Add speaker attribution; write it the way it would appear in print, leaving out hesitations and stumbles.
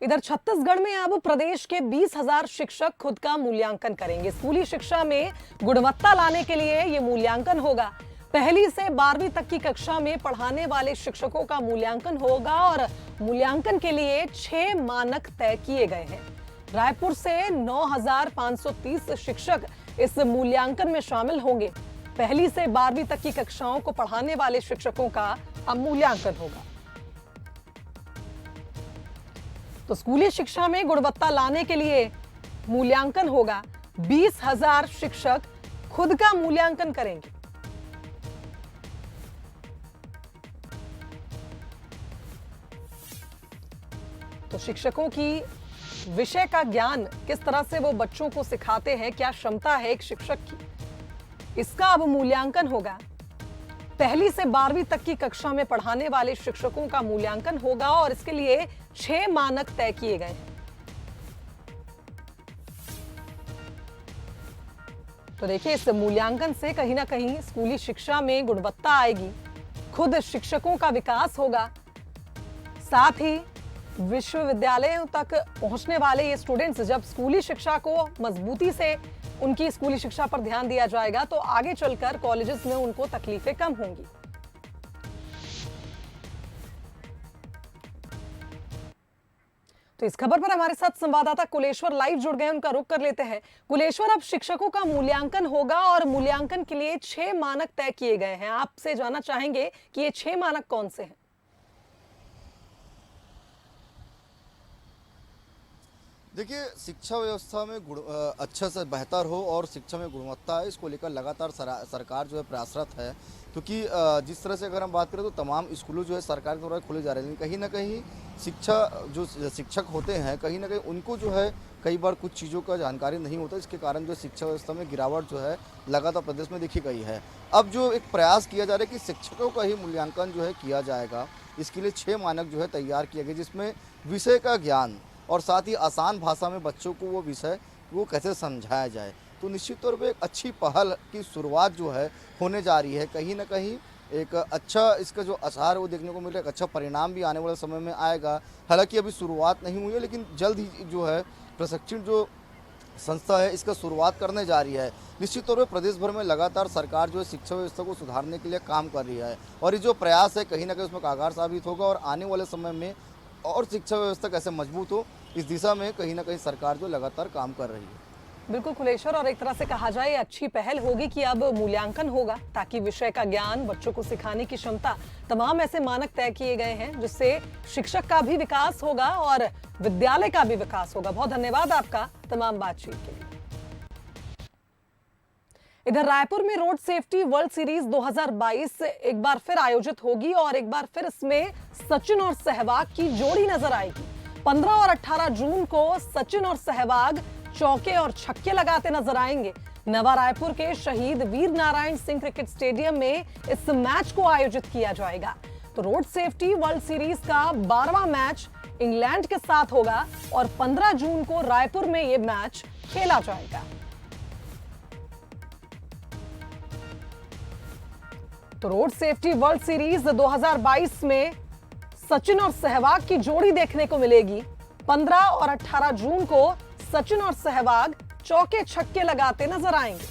Speaker 1: इधर छत्तीसगढ़ में अब प्रदेश के 20,000 शिक्षक खुद का मूल्यांकन करेंगे। स्कूली शिक्षा में गुणवत्ता लाने के लिए ये मूल्यांकन होगा। पहली से 12वीं तक की कक्षा में पढ़ाने वाले शिक्षकों का मूल्यांकन होगा और मूल्यांकन के लिए 6 मानक तय किए गए हैं। रायपुर से 9,530 शिक्षक इस मूल्यांकन में शामिल होंगे। पहली से 12वीं तक की कक्षाओं को पढ़ाने वाले शिक्षकों का अब मूल्यांकन होगा। तो स्कूली शिक्षा में गुणवत्ता लाने के लिए मूल्यांकन होगा। 20,000 शिक्षक खुद का मूल्यांकन करेंगे। तो शिक्षकों की विषय का ज्ञान किस तरह से वो बच्चों को सिखाते हैं, क्या क्षमता है एक शिक्षक की, इसका अब मूल्यांकन होगा। पहली से 12वीं तक की कक्षा में पढ़ाने वाले शिक्षकों का मूल्यांकन होगा और इसके लिए 6 मानक तय किए गए हैं। तो देखिए, इस मूल्यांकन से कहीं ना कहीं स्कूली शिक्षा में गुणवत्ता आएगी, खुद शिक्षकों का विकास होगा, साथ ही विश्वविद्यालयों तक पहुंचने वाले ये स्टूडेंट्स जब स्कूली शिक्षा को मजबूती से उनकी स्कूली शिक्षा पर ध्यान दिया जाएगा तो आगे चलकर कॉलेजेस में उनको तकलीफें कम होंगी। तो इस खबर पर हमारे साथ संवाददाता कुलेश्वर लाइव जुड़ गए, उनका रुख कर लेते हैं। कुलेश्वर, अब शिक्षकों का मूल्यांकन होगा और मूल्यांकन के लिए 6 मानक तय किए गए हैं। आपसे जानना चाहेंगे कि ये 6 मानक कौन से हैं?
Speaker 2: देखिए, शिक्षा व्यवस्था में अच्छा से बेहतर हो और शिक्षा में गुणवत्ता है, इसको लेकर लगातार सरकार जो है प्रयासरत है। क्योंकि जिस तरह से अगर हम बात करें तो तमाम स्कूलों जो है सरकार के द्वारा खोले जा रहे हैं, लेकिन कहीं ना कहीं जो शिक्षक होते हैं कहीं ना कहीं उनको जो है कई बार कुछ चीज़ों का जानकारी नहीं होता। इसके कारण जो शिक्षा व्यवस्था में गिरावट जो है लगातार प्रदेश में देखी गई है। अब जो एक प्रयास किया जा रहा है कि शिक्षकों का ही मूल्यांकन जो है किया जाएगा, इसके लिए 6 मानक जो है तैयार किए गए, जिसमें विषय का ज्ञान और साथ ही आसान भाषा में बच्चों को वो विषय वो कैसे समझाया जाए। तो निश्चित तौर पे एक अच्छी पहल की शुरुआत जो है होने जा रही है। कहीं ना कहीं एक अच्छा इसका जो असर वो देखने को मिल रहा है, एक अच्छा परिणाम भी आने वाले समय में आएगा। हालांकि अभी शुरुआत नहीं हुई है, लेकिन जल्द ही जो है प्रशिक्षण जो संस्था है इसका शुरुआत करने जा रही है। निश्चित तौर पर प्रदेश भर में लगातार सरकार जो है शिक्षा व्यवस्था को सुधारने के लिए काम कर रही है और ये जो प्रयास है कहीं ना कहीं उसमें कारगर साबित होगा और आने वाले समय में और शिक्षा व्यवस्था कैसे मजबूत हो, इस दिशा में कहीं ना कहीं सरकार जो लगातार काम कर रही है।
Speaker 1: बिल्कुल कुलेश्वर, और एक तरह से कहा जाए अच्छी पहल होगी कि अब मूल्यांकन होगा ताकि विषय का ज्ञान, बच्चों को सिखाने की क्षमता, तमाम ऐसे मानक तय किए गए हैं जिससे शिक्षक का भी विकास होगा और विद्यालय का भी विकास होगा। बहुत धन्यवाद आपका तमाम बातचीत के लिए। इधर रायपुर में रोड सेफ्टी वर्ल्ड सीरीज 2022 एक बार फिर आयोजित होगी और एक बार फिर इसमें सचिन और सहवाग की जोड़ी नजर आएगी। 15 और 18 जून को सचिन और सहवाग चौके और छक्के लगाते नजर आएंगे। नवा रायपुर के शहीद वीर नारायण सिंह क्रिकेट स्टेडियम में इस मैच को आयोजित किया जाएगा। तो रोड सेफ्टी वर्ल्ड सीरीज का 12वां मैच इंग्लैंड के साथ होगा और 15 जून को रायपुर में यह मैच खेला जाएगा। तो रोड सेफ्टी वर्ल्ड सीरीज 2022 में सचिन और सहवाग की जोड़ी देखने को मिलेगी। 15 और 18 जून को सचिन और सहवाग चौके छक्के लगाते नजर आएंगे।